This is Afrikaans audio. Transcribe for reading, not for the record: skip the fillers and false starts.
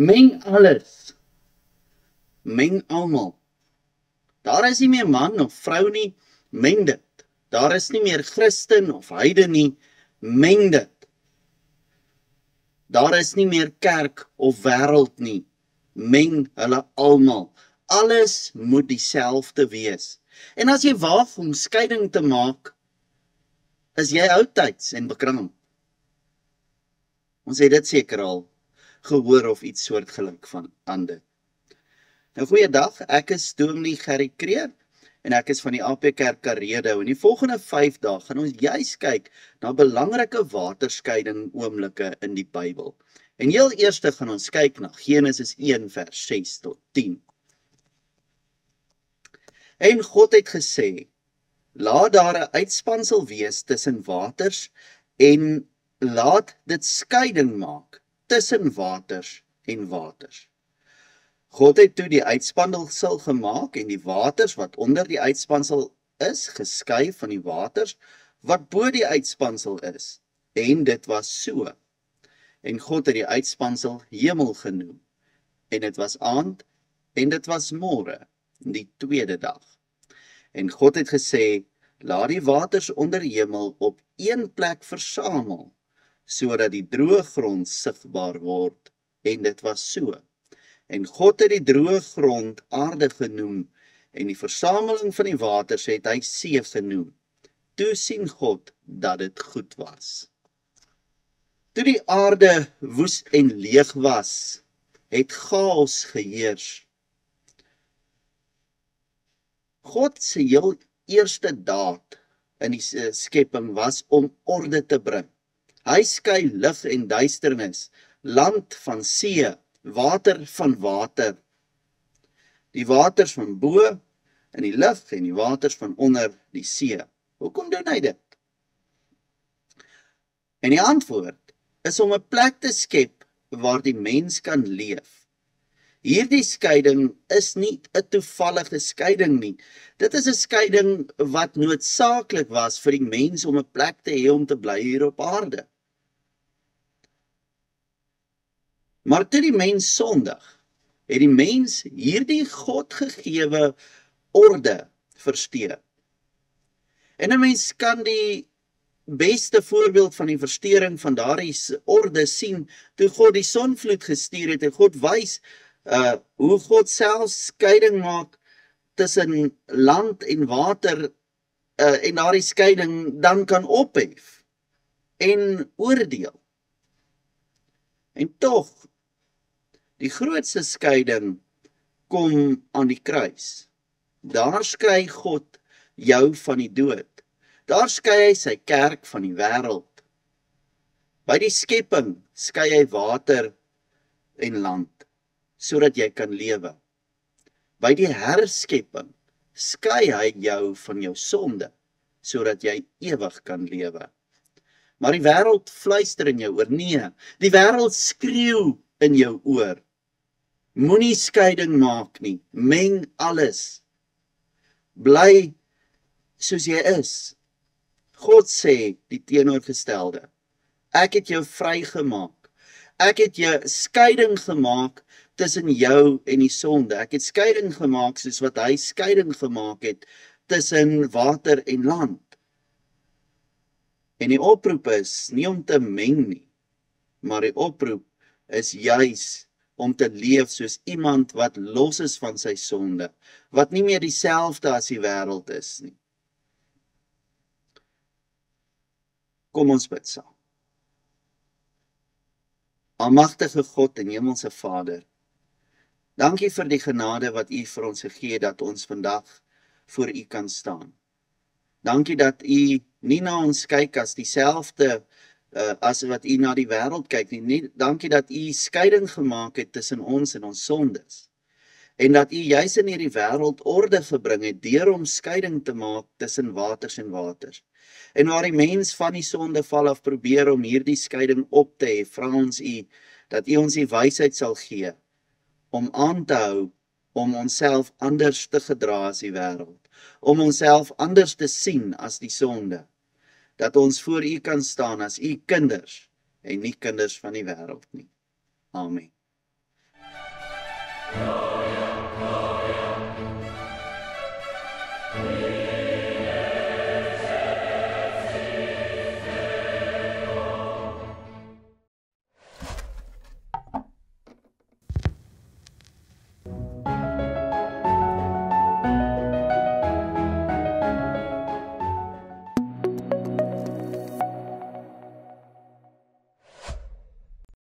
Meng alles. Meng almal. Daar is nie meer man of vrou nie, meng dit. Daar is nie meer Christen of heiden nie, meng dit. Daar is nie meer kerk of wêreld nie, meng hulle almal. Alles moet dieselfde wees. En as jy waag om skeiding te maak, is jy oudtyds en bekramp. Ons het dit seker al gehoor of iets soortgelyk van ander. Nou goeiedag, ek is Dominee Gerrie Kreer en ek is van die AP Kerk Karedo. In die volgende 5 dae gaan ons juis kyk na belangrike waterskeiding oomblikke in die Bybel. En heel eers gaan ons kyk na Genesis 1 vers 6 tot 10. En God het gesê, laat daar 'n uitspansel wees tussen waters en laat dit skeiding maak tussen waters en waters. God het toe die uitspansel gemaak en die waters wat onder die uitspansel is, geskei van die waters wat bo die uitspansel is. En dit was so. En God het die uitspansel hemel genoem. En dit was aand en dit was môre, die tweede dag. En God het gesê, laat die waters onder die hemel op een plek versamel, sodat die droë grond sigbaar word. En dit was so. En God het die droë grond aarde genoem, en die versameling van die waters het hy see genoem. Toe sien God dat dit goed was. Toe die aarde woes en leeg was, het chaos geheers. God se heel eerste daad in die skepping was om orde te bring. Hy skei lig en duisternis, land van see, water van water. Die waters van bo in die lug en die waters van onder die see. Hoekom doen hy dit? En die antwoord is om 'n plek te skep waar die mens kan leef. Hierdie skeiding is nie 'n toevallige skeiding nie. Dit is 'n skeiding wat noodsaaklik was vir die mens om 'n plek te hê om te bly hier op aarde. Maar toe die mens sondig, het die mens hierdie Godgegewe orde versteur. En 'n mens kan die beste voorbeeld van die versteuring van daardie orde sien toe God die sonvloed gestuur het en God wys hoe God self skeiding maak tussen land en water en daardie skeiding dan kan ophef en oordeel. En tog, die grootste skeiding kom aan die kruis. Daar skei God jou van die dood. Daar skei hy sy kerk van die wêreld. By die skepping skei hy water en land, sodat jy kan lewe. By die herskepping skei hy jou van jou sonde, sodat jy ewig kan lewe. Maar die wêreld fluister in jou oor, nee, die wêreld skreeu in jou oor. Moenie skeiding maak nie, meng alles. Bly soos jy is. God sê die teenoorgestelde. Ek het jou vrygemaak. Ek het jou skeiding gemaak tussen jou en die sonde. Ek het skeiding gemaak soos wat hy skeiding gemaak het tussen water en land. En die oproep is nie om te meng nie, maar die oproep is juis om te leef soos iemand wat los is van sy sonde, wat nie meer dieselfde as die wêreld is nie. Kom ons bid saam. Almagtige God en Hemelse Vader, dankie vir die genade wat U vir ons gegee het dat ons vandag voor U kan staan. Dankie dat U nie na ons kyk as dieselfde as wat U na die wêreld kyk nie. Dankie dat U skeiding gemaak het tussen ons en ons sondes. En dat U juis in hierdie wêreld orde gebring het deur om skeiding te maak tussen waters en waters. En waar die mens van die sonde val af probeer om hierdie skeiding op te hef, vra ons U dat U ons die wysheid sal gee om aan te hou, om onsself anders te gedra as die wêreld, om onsself anders te sien as die sonde, dat ons voor U kan staan as U kinders en nie kinders van die wêreld nie. Amen. Ja.